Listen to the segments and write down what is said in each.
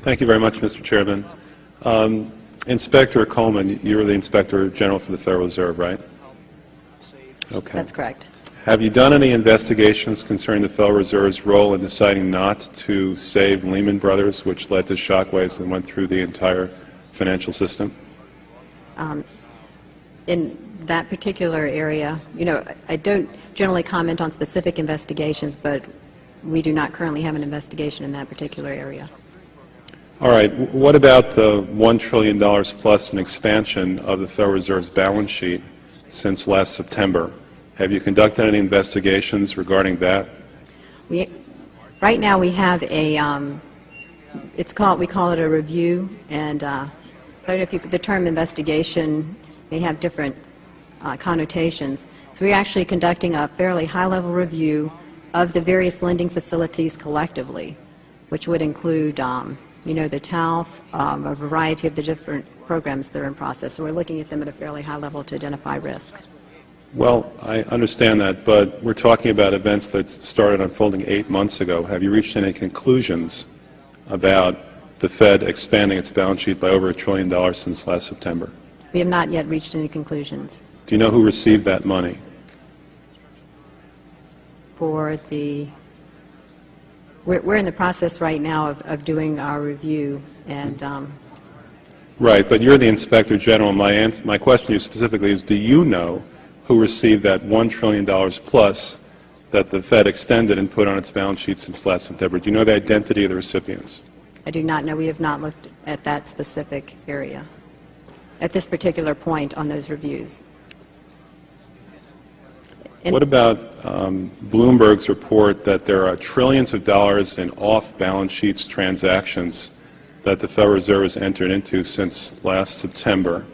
Thank you very much, Mr. Chairman. Inspector Coleman, you're the Inspector General for the Federal Reserve, right? Okay. That's correct. Have you done any investigations concerning the Federal Reserve's role in deciding not to save Lehman Brothers, which led to shockwaves that went through the entire financial system? In that particular area, I don't generally comment on specific investigations, but we do not currently have an investigation in that particular area. All right. What about the $1 trillion plus in expansion of the Federal Reserve's balance sheet since last September? Have you conducted any investigations regarding that? Right now we have a, we call it a review, and so I don't know if the term investigation may have different connotations. So we're actually conducting a fairly high-level review of the various lending facilities collectively, which would include, the TALF, a variety of the different programs that are in process. So we're looking at them at a fairly high level to identify risk. Well, I understand that, but we're talking about events that started unfolding 8 months ago. Have you reached any conclusions about the Fed expanding its balance sheet by over $1 trillion since last September? We have not yet reached any conclusions. Do you know who received that money? For the, we're in the process right now of doing our review, and Right, but you're the Inspector General. My question to you specifically is, do you know who received that $1 trillion plus that the Fed extended and put on its balance sheet since last September? Do you know the identity of the recipients? I do not know. We have not looked at that specific area at this particular point on those reviews. What about Bloomberg's report that there are trillions of dollars in off-balance sheets transactions that the Federal Reserve has entered into since last September?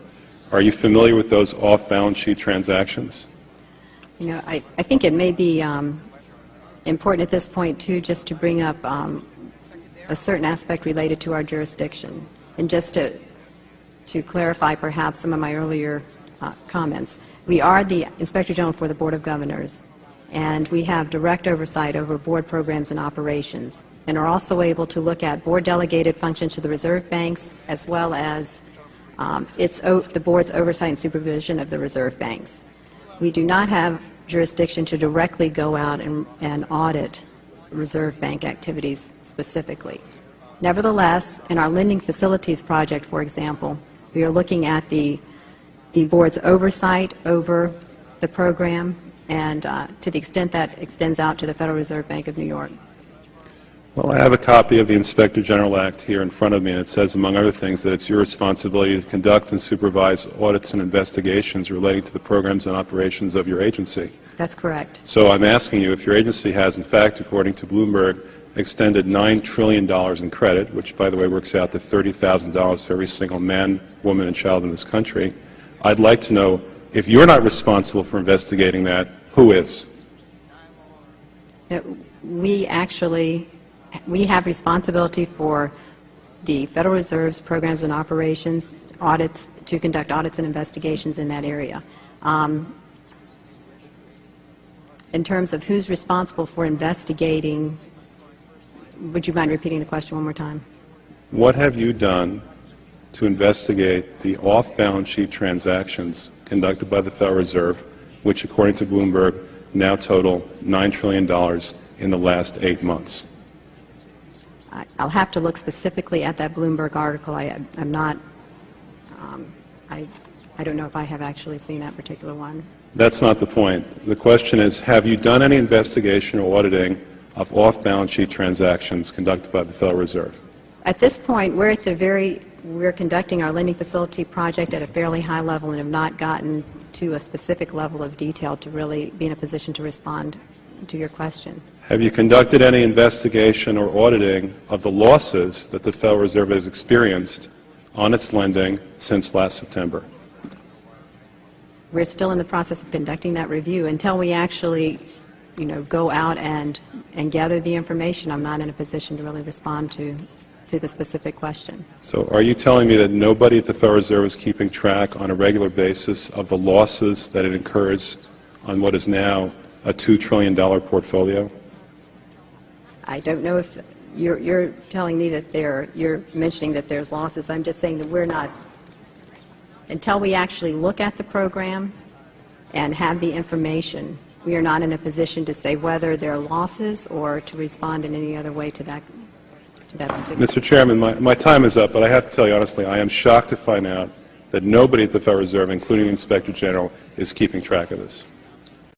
Are you familiar with those off-balance sheet transactions? I think it may be important at this point, too, just to bring up a certain aspect related to our jurisdiction. And just to clarify perhaps some of my earlier comments, we are the Inspector General for the Board of Governors, and we have direct oversight over board programs and operations, and are also able to look at board-delegated functions to the reserve banks, as well as the board's oversight and supervision of the reserve banks. We do not have jurisdiction to directly go out and audit reserve bank activities specifically. Nevertheless, in our lending facilities project, for example, we are looking at the board's oversight over the program, and to the extent that extends out to the Federal Reserve Bank of New York. Well, I have a copy of the Inspector General Act here in front of me, and it says, among other things, that it's your responsibility to conduct and supervise audits and investigations relating to the programs and operations of your agency. That's correct. So I'm asking you if your agency has, in fact, according to Bloomberg, extended $9 trillion in credit, which, by the way, works out to $30,000 for every single man, woman, and child in this country. I'd like to know, if you're not responsible for investigating that, who is? We have responsibility for the Federal Reserve's programs and operations, audits, to conduct audits and investigations in that area. In terms of who's responsible for investigating, would you mind repeating the question one more time? What have you done to investigate the off-balance sheet transactions conducted by the Federal Reserve, which, according to Bloomberg, now total $9 trillion in the last 8 months? I'll have to look specifically at that Bloomberg article. I'm not, I don't know if I have actually seen that particular one. That's not the point. The question is, have you done any investigation or auditing of off-balance sheet transactions conducted by the Federal Reserve? At this point, we're conducting our lending facility project at a fairly high level and have not gotten to a specific level of detail to really be in a position to respond to your question. Have you conducted any investigation or auditing of the losses that the Federal Reserve has experienced on its lending since last September? We're still in the process of conducting that review. Until we actually, go out and gather the information, I'm not in a position to really respond to the specific question. So are you telling me that nobody at the Federal Reserve is keeping track on a regular basis of the losses that it incurs on what is now a $2 trillion portfolio? I don't know if you're telling me that you're mentioning that there's losses. I'm just saying that we're not, until we actually look at the program and have the information, we are not in a position to say whether there are losses or to respond in any other way to that particular. Mr. Chairman, my time is up, but I have to tell you honestly, I am shocked to find out that nobody at the Federal Reserve, including the Inspector General, is keeping track of this.